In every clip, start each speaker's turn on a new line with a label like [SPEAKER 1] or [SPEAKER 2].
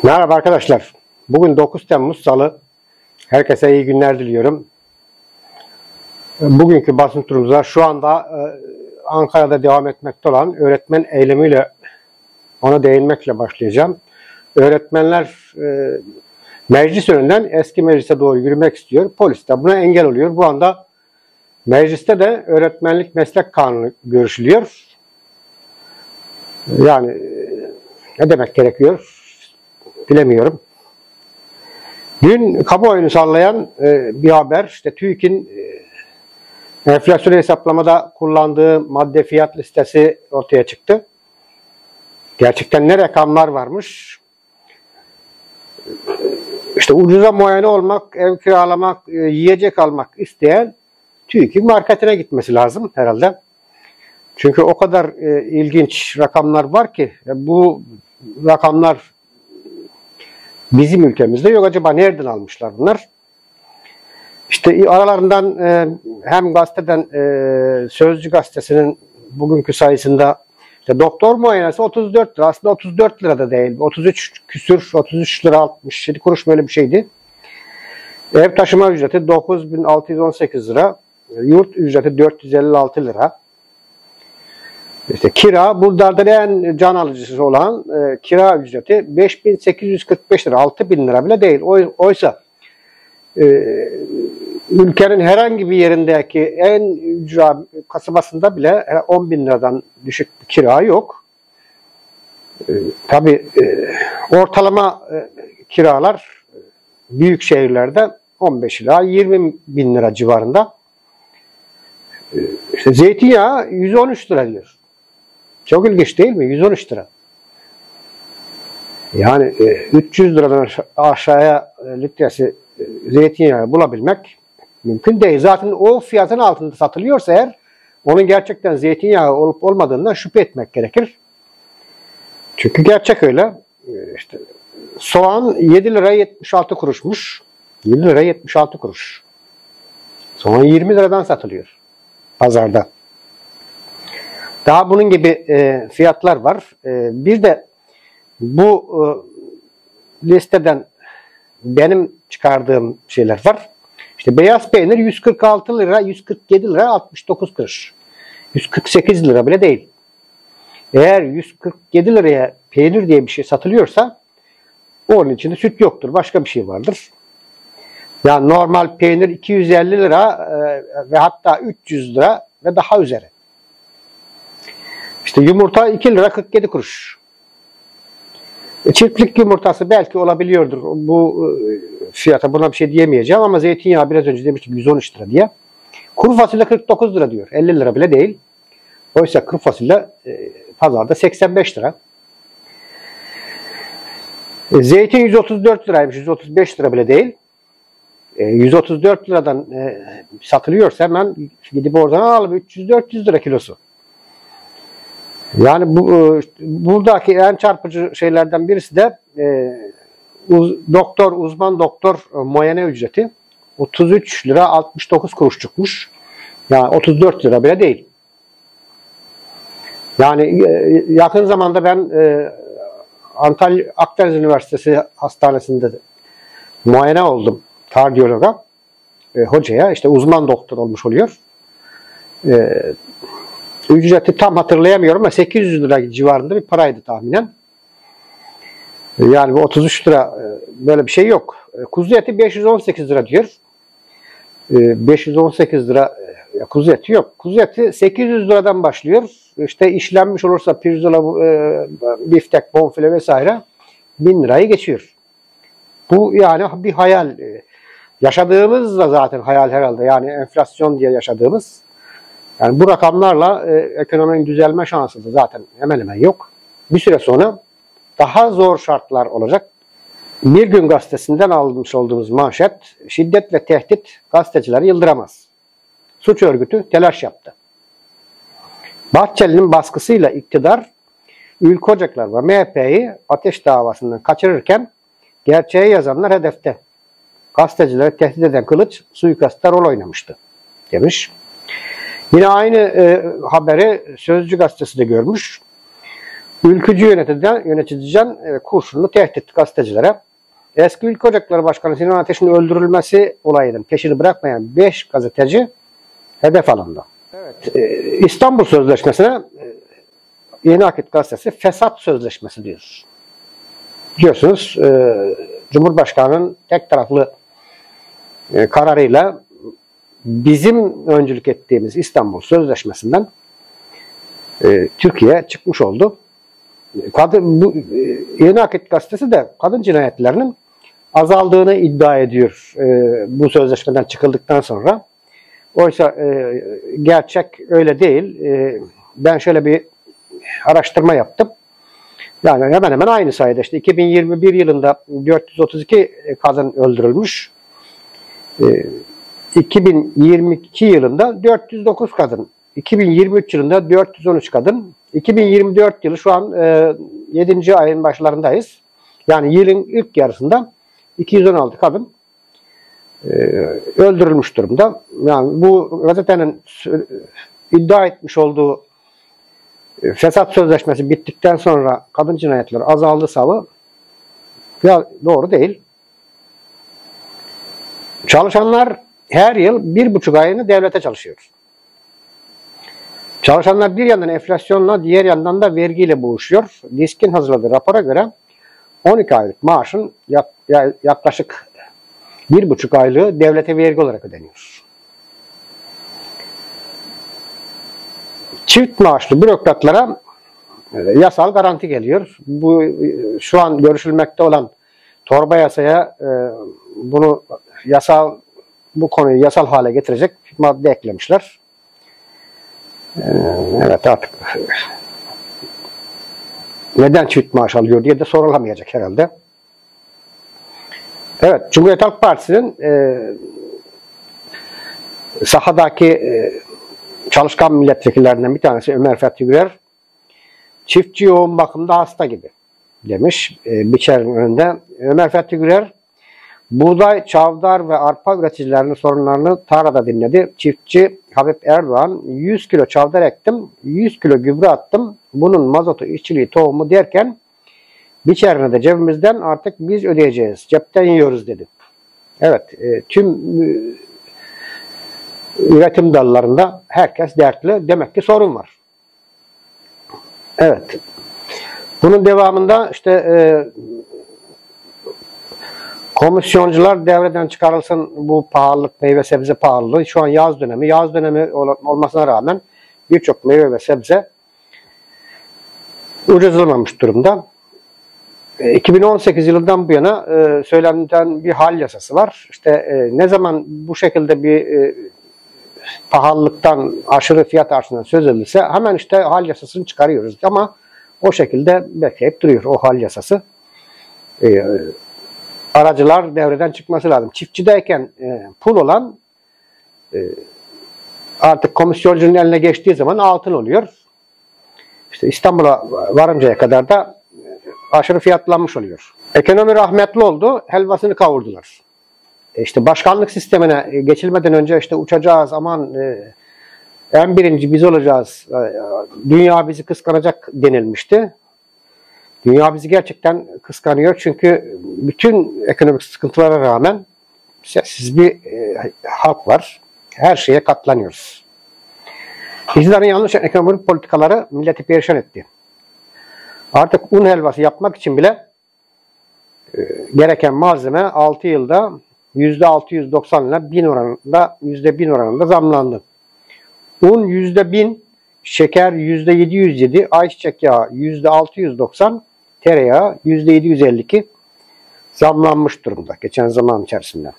[SPEAKER 1] Merhaba arkadaşlar. Bugün 9 Temmuz Salı. Herkese iyi günler diliyorum. Bugünkü basın turumuza şu anda Ankara'da devam etmekte olan öğretmen eylemiyle ona değinmekle başlayacağım. Öğretmenler meclis önünden eski meclise doğru yürümek istiyor. Polis de buna engel oluyor. Bu anda mecliste de öğretmenlik meslek kanunu görüşülüyor. Yani ne demek gerekiyor bilemiyorum. Dün kamuoyunu sallayan bir haber, işte TÜİK'in enflasyonu hesaplamada kullandığı madde fiyat listesi ortaya çıktı. Gerçekten ne rakamlar varmış. İşte ucuza muayene olmak, ev kiralamak, yiyecek almak isteyen TÜİK'in marketine gitmesi lazım herhalde. Çünkü o kadar ilginç rakamlar var ki bu rakamlar bizim ülkemizde yok. Acaba nereden almışlar bunlar? İşte aralarından hem gazeteden Sözcü gazetesinin bugünkü sayısında işte doktor muayenesi 34 lira. Aslında 34 lira da değil. 33 küsür, 33 lira 67 kuruş böyle bir şeydi. Ev taşıma ücreti 9.618 lira. Yurt ücreti 456 lira. İşte kira, bunlardan en can alıcısı olan kira ücreti 5.845 lira, 6.000 lira bile değil. Oysa ülkenin herhangi bir yerindeki en ücra kasabasında bile 10.000 liradan düşük bir kira yok. Tabii ortalama kiralar büyük şehirlerde 15 ila 20.000 lira civarında. İşte zeytinyağı 113 lira diyor. Çok ilginç değil mi? 113 lira. Yani 300 liradan aşağıya litresi zeytinyağı bulabilmek mümkün değil. Zaten o fiyatın altında satılıyorsa eğer onun gerçekten zeytinyağı olup olmadığından şüphe etmek gerekir. Çünkü gerçek öyle. İşte soğan 7 lira 76 kuruşmuş. 7 lira 76 kuruş. Soğan 20 liradan satılıyor pazarda. Daha bunun gibi fiyatlar var. Bir de bu listeden benim çıkardığım şeyler var. İşte beyaz peynir 146 lira, 147 lira 69 kuruş. 148 lira bile değil. Eğer 147 liraya peynir diye bir şey satılıyorsa onun içinde süt yoktur. Başka bir şey vardır. Yani normal peynir 250 lira ve hatta 300 lira ve daha üzeri. İşte yumurta 2 lira 47 kuruş. Çiftlik yumurtası belki olabiliyordur bu fiyata, buna bir şey diyemeyeceğim ama zeytinyağı biraz önce demiştim 113 lira diye. Kuru fasulye 49 lira diyor. 50 lira bile değil. Oysa kuru fasulye pazarda 85 lira. Zeytin 134 liraymış. 135 lira bile değil. 134 liradan satılıyorsa hemen gidip oradan alalım 300-400 lira kilosu. Yani buradaki en çarpıcı şeylerden birisi de uzman doktor muayene ücreti 33 lira 69 kuruş çıkmış. Yani 34 lira bile değil. Yani yakın zamanda ben Antalya Akdeniz Üniversitesi Hastanesi'nde muayene oldum kardiyologa. Hocaya işte uzman doktor olmuş oluyor. Ücreti tam hatırlayamıyorum ama 800 lira civarında bir paraydı tahminen. Yani bu 33 lira böyle bir şey yok. Kuzu eti 518 lira diyor. 518 lira kuzu eti yok. Kuzu eti 800 liradan başlıyor. İşte işlenmiş olursa pirzola, biftek, bonfile vesaire 1000 lirayı geçiyor. Bu yani bir hayal. Yaşadığımız da zaten hayal herhalde. Yani enflasyon diye yaşadığımız. Yani bu rakamlarla ekonominin düzelme şansı da zaten hemen hemen yok. Bir süre sonra daha zor şartlar olacak. Bir Gün gazetesinden almış olduğumuz manşet, şiddet ve tehdit gazetecileri yıldıramaz. Suç örgütü telaş yaptı. Bahçeli'nin baskısıyla iktidar, Ülke Ocaklar ve MHP'yi ateş davasından kaçırırken gerçeği yazanlar hedefte. Gazetecileri tehdit eden kılıç suikastta rol oynamıştı demiş. Yine aynı haberi Sözcü gazetesi de görmüş. Ülkücü yöneticiden kurşunlu tehdit gazetecilere. Eski Ülke Ocakları Başkanı Sinan Ateş'in öldürülmesi olayının peşini bırakmayan 5 gazeteci hedef alındı. Evet, İstanbul Sözleşmesi'ne Yeni Akit Gazetesi fesat sözleşmesi diyor. Biliyorsunuz Cumhurbaşkanı'nın tek taraflı kararıyla bizim öncülük ettiğimiz İstanbul Sözleşmesi'nden Türkiye çıkmış oldu. Yeni Akit Gazetesi de kadın cinayetlerinin azaldığını iddia ediyor bu sözleşmeden çıkıldıktan sonra. Oysa gerçek öyle değil. Ben şöyle bir araştırma yaptım. Yani hemen hemen aynı sayıda işte 2021 yılında 432 kadın öldürülmüş. 2022 yılında 409 kadın. 2023 yılında 413 kadın. 2024 yılı şu an 7. ayın başlarındayız. Yani yılın ilk yarısında 216 kadın öldürülmüş durumda. Yani bu gazetenin iddia etmiş olduğu fesat sözleşmesi bittikten sonra kadın cinayetleri azaldı savı ya doğru değil. Çalışanlar her yıl 1,5 ayını devlete çalışıyor. Çalışanlar bir yandan enflasyonla, diğer yandan da vergiyle boğuşuyor. DİSK'in hazırladığı rapora göre 12 aylık maaşın yaklaşık 1,5 aylığı devlete vergi olarak ödeniyor. Çift maaşlı bürokratlara yasal garanti geliyor. Bu şu an görüşülmekte olan torba yasaya bu konuyu yasal hale getirecek madde eklemişler. Evet, artık neden çift maaş alıyor diye de sorulamayacak herhalde. Evet, Cumhuriyet Halk Partisi'nin sahadaki çalışkan milletvekillerinden bir tanesi Ömer Fethi Gürer, çiftçi yoğun bakımda hasta gibi demiş biçerin önünde. Ömer Fethi Gürer, buğday, çavdar ve arpa üreticilerinin sorunlarını tarlada dinledi. Çiftçi Habib Erdoğan, 100 kilo çavdar ektim, 100 kilo gübre attım, bunun mazotu, işçiliği, tohumu derken biçerine de cebimizden artık biz ödeyeceğiz, cepten yiyoruz dedi. Evet, tüm üretim dallarında herkes dertli, demek ki sorun var. Evet, bunun devamında işte komisyoncular devreden çıkarılsın bu pahalılık, meyve sebze pahalılığı. Şu an yaz dönemi. Yaz dönemi olmasına rağmen birçok meyve ve sebze ucuzlamamış durumda. 2018 yılından bu yana söylenen bir hal yasası var. İşte ne zaman bu şekilde bir pahalılıktan, aşırı fiyat artışından söz edilirse hemen işte hal yasasını çıkarıyoruz. Ama o şekilde bekleyip duruyor o hal yasası. Aracılar devreden çıkması lazım. Çiftçideyken pul olan artık komisyoncunun eline geçtiği zaman altın oluyor. İşte İstanbul'a varıncaya kadar da aşırı fiyatlanmış oluyor. Ekonomi rahmetli oldu, helvasını kavurdular. İşte başkanlık sistemine geçilmeden önce işte uçacağız, aman en birinci biz olacağız, dünya bizi kıskanacak denilmişti. Dünya bizi gerçekten kıskanıyor çünkü bütün ekonomik sıkıntılara rağmen sessiz bir halk var. Her şeye katlanıyoruz. İktidarın yanlış ekonomik politikaları milleti perişan etti. Artık un helvası yapmak için bile gereken malzeme 6 yılda %690 ile %1000 oranında zamlandı. Un %1000, şeker %707, ayçiçek yağı %690, tereyağı %752 zamlanmış durumda geçen zaman içerisinde.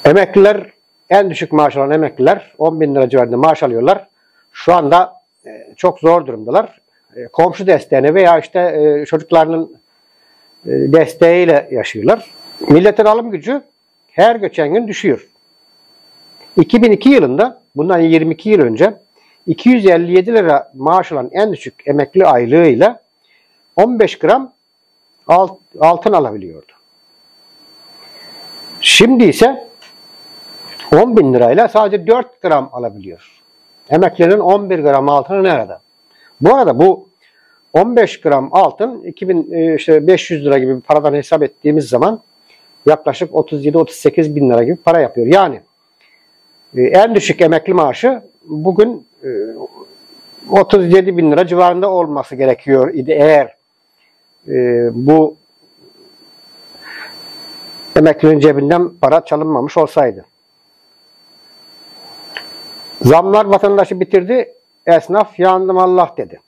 [SPEAKER 1] Emekliler, en düşük maaş alan emekliler 10.000 lira civarında maaş alıyorlar. Şu anda çok zor durumdalar. Komşu desteğine veya işte çocuklarının desteğiyle yaşıyorlar. Milletin alım gücü her geçen gün düşüyor. 2002 yılında, bundan 22 yıl önce 257 lira maaş alan en düşük emekli aylığıyla 15 gram altın alabiliyordu. Şimdi ise 10.000 lirayla sadece 4 gram alabiliyor. Emeklinin 11 gram altını nerede? Bu arada bu 15 gram altın 2500 lira gibi bir paradan hesap ettiğimiz zaman yaklaşık 37-38 bin lira gibi para yapıyor. Yani en düşük emekli maaşı bugün 37 bin lira civarında olması gerekiyor idi eğer bu emeklinin cebinden para çalınmamış olsaydı. Zamlar vatandaşı bitirdi, esnaf yandım Allah dedi.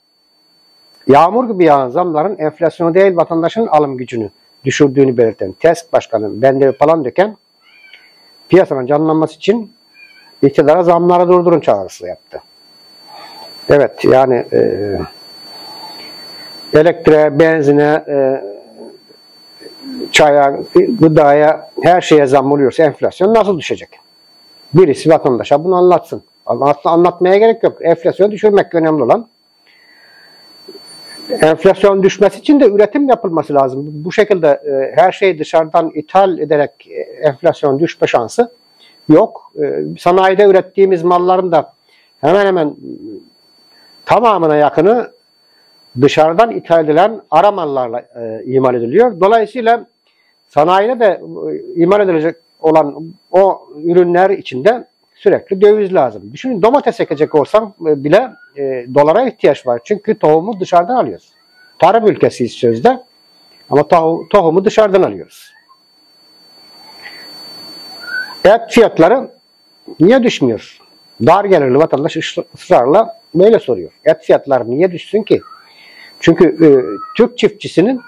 [SPEAKER 1] Yağmur gibi yağan zamların enflasyonu değil vatandaşın alım gücünü düşürdüğünü belirten TESK Başkanı Bendevi Palandöken piyasanın canlanması için iktidara zamları durdurun çağrısı yaptı. Evet yani elektriğe, benzine, çaya, gıdaya her şeye zam oluyorsa enflasyon nasıl düşecek? Birisi vatandaşa bunu anlatsın. Anlatmaya gerek yok. Enflasyonu düşürmek önemli olan. Enflasyon düşmesi için de üretim yapılması lazım. Bu şekilde her şeyi dışarıdan ithal ederek enflasyon düşme şansı yok. Sanayide ürettiğimiz malların da hemen hemen tamamına yakını dışarıdan ithal edilen ara mallarla imal ediliyor. Dolayısıyla sanayide de imal edilecek olan o ürünler içinde sürekli döviz lazım. Düşünün domates ekecek olsam bile dolara ihtiyaç var. Çünkü tohumu dışarıdan alıyoruz. Tarım ülkesiyiz sözde ama tohumu dışarıdan alıyoruz. Et fiyatları niye düşmüyor? Dar gelirli vatandaş ısrarla böyle soruyor. Et fiyatları niye düşsün ki? Çünkü Türk çiftçisinin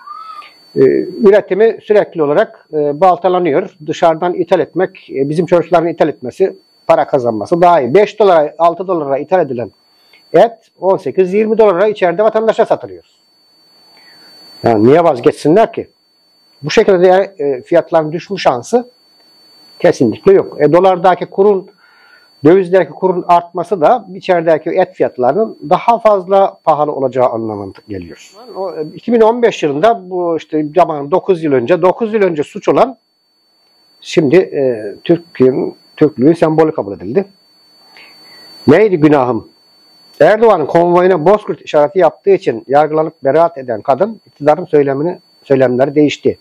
[SPEAKER 1] üretimi sürekli olarak baltalanıyor. Dışarıdan ithal etmek, bizim çocukların ithal etmesi, para kazanması daha iyi. 5 dolara, 6 dolara ithal edilen et 18-20 dolara içeride vatandaşa satılıyor. Yani niye vazgeçsinler ki? Bu şekilde fiyatların düşme şansı kesinlikle yok. Dolardaki kurun, dövizdeki kurun artması da içerideki et fiyatlarının daha fazla pahalı olacağı anlamına geliyor. 2015 yılında bu işte 9 yıl önce suç olan şimdi Türklüğü sembolü kabul edildi. Neydi günahım? Erdoğan'ın konvoyuna Bozkurt işareti yaptığı için yargılanıp beraat eden kadın iktidarın söylemleri değişti.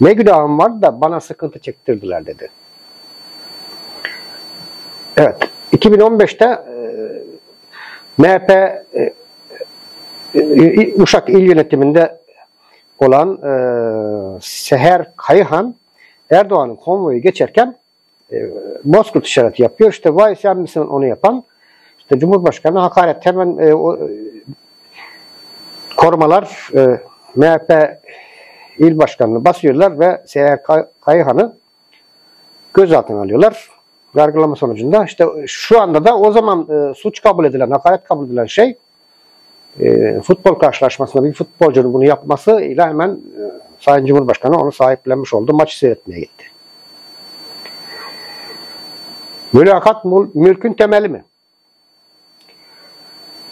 [SPEAKER 1] Ne günahım vardı da bana sıkıntı çektirdiler dedi. Evet, 2015'te MHP Uşak İl Yönetiminde olan Seher Kayıhan Erdoğan'ın konvoyu geçerken Bozkurt işareti yapıyor. İşte vay sen misin onu yapan? İşte Cumhurbaşkanı hakaret hemen korumalar MHP il başkanını basıyorlar ve Seher Kayıhan'ı gözaltına alıyorlar. Yargılama sonucunda işte şu anda da o zaman suç kabul edilen, hakaret kabul edilen şey futbol karşılaşmasında bir futbolcunun bunu yapması ile hemen Sayın Cumhurbaşkanı onu sahiplenmiş oldu. Maçı seyretmeye gitti. Mülakat mülkün temeli mi?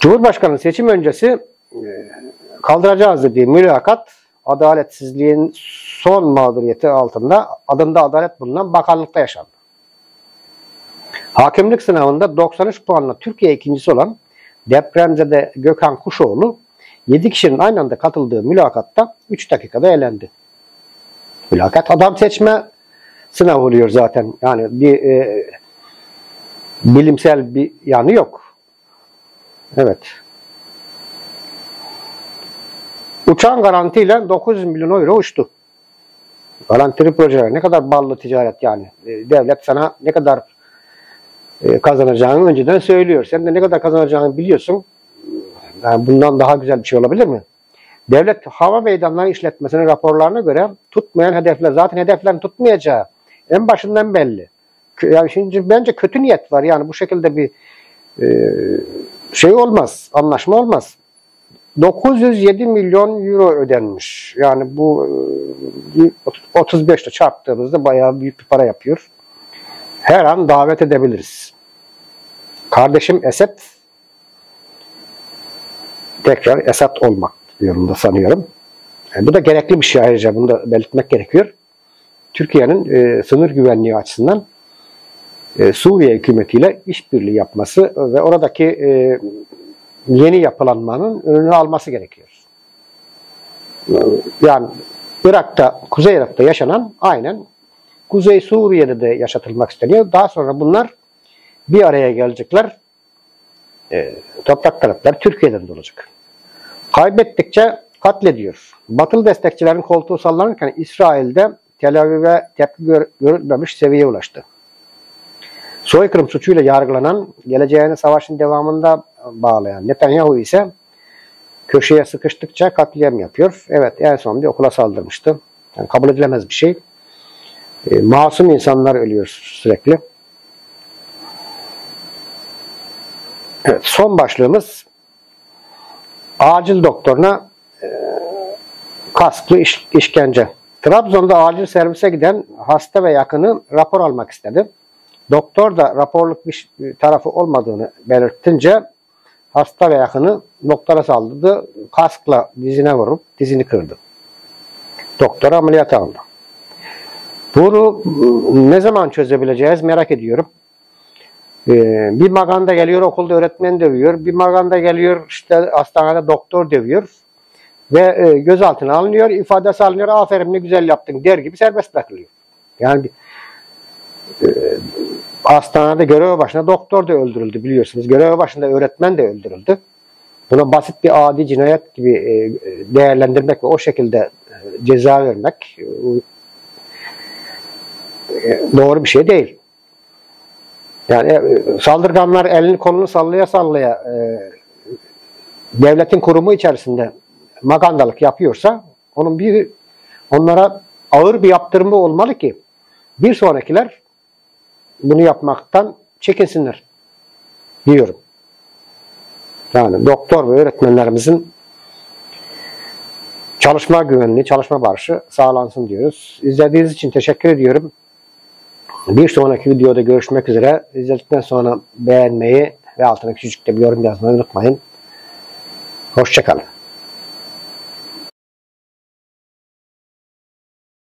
[SPEAKER 1] Cumhurbaşkanı seçim öncesi kaldıracağız dediği mülakat adaletsizliğin son mağduriyeti altında adında adalet bulunan bakanlıkta yaşandı. Hakimlik sınavında 93 puanla Türkiye ikincisi olan depremzede Gökhan Kuşoğlu 7 kişinin aynı anda katıldığı mülakatta 3 dakikada elendi. Mülakat adam seçme sınavı oluyor zaten. Yani bir bilimsel bir yanı yok. Evet. Uçağın garantiyle 900 milyon euro uçtu. Garantili projeler ne kadar ballı ticaret yani. Devlet sana ne kadar kazanacağını önceden söylüyor. Sen de ne kadar kazanacağını biliyorsun. Yani bundan daha güzel bir şey olabilir mi? Devlet hava meydanları işletmesinin raporlarına göre tutmayan hedefler, zaten hedeflerin tutmayacağı en başından belli. Yani şimdi bence kötü niyet var. Yani bu şekilde bir şey olmaz, anlaşma olmaz. 907 milyon euro ödenmiş. Yani bu 35 ile çarptığımızda bayağı büyük bir para yapıyor. Her an davet edebiliriz. Kardeşim Esed tekrar Esad olmak yolunda sanıyorum. Yani bu da gerekli bir şey ayrıca. Bunu da belirtmek gerekiyor. Türkiye'nin sınır güvenliği açısından Suriye hükümetiyle işbirliği yapması ve oradaki yeni yapılanmanın önünü alması gerekiyor. Yani Irak'ta, Kuzey Irak'ta yaşanan aynen Kuzey Suriye'de de yaşatılmak isteniyor. Daha sonra bunlar bir araya gelecekler. Toprak taraflar Türkiye'den de olacak. Kaybettikçe katlediyor. Batılı destekçilerin koltuğu sallanırken İsrail'de Tel Aviv'e tepki görülmemiş seviyeye ulaştı. Soykırım suçuyla yargılanan, geleceğini savaşın devamında bağlayan Netanyahu ise köşeye sıkıştıkça katliam yapıyor. Evet, en son bir okula saldırmıştı. Yani kabul edilemez bir şey. Masum insanlar ölüyor sürekli. Evet, son başlığımız acil doktoruna kasklı işkence. Trabzon'da acil servise giden hasta ve yakını rapor almak istedi. Doktor da raporluk bir tarafı olmadığını belirtince hasta ve yakını doktora saldırdı. Kaskla dizine vurup dizini kırdı. Doktor ameliyata aldı. Bunu ne zaman çözebileceğiz merak ediyorum. Bir maganda geliyor okulda öğretmen dövüyor. Bir maganda geliyor işte hastanede doktor dövüyor. Ve gözaltına alınıyor, ifadesi alınıyor. Aferin ne güzel yaptın der gibi serbest bırakılıyor. Yani hastanede görev başında doktor da öldürüldü biliyorsunuz. Görev başında öğretmen de öldürüldü. Buna basit bir adi cinayet gibi değerlendirmek ve o şekilde ceza vermek doğru bir şey değil. Yani saldırganlar elini kolunu sallaya sallaya devletin kurumu içerisinde magandalık yapıyorsa onlara ağır bir yaptırımı olmalı ki bir sonrakiler bunu yapmaktan çekinsinler diyorum. Yani doktor ve öğretmenlerimizin çalışma güvenliği, çalışma barışı sağlansın diyoruz. İzlediğiniz için teşekkür ediyorum. Bir sonraki videoda görüşmek üzere. İzledikten sonra beğenmeyi ve altına küçücük de bir yorum yazmayı unutmayın. Hoşça kalın.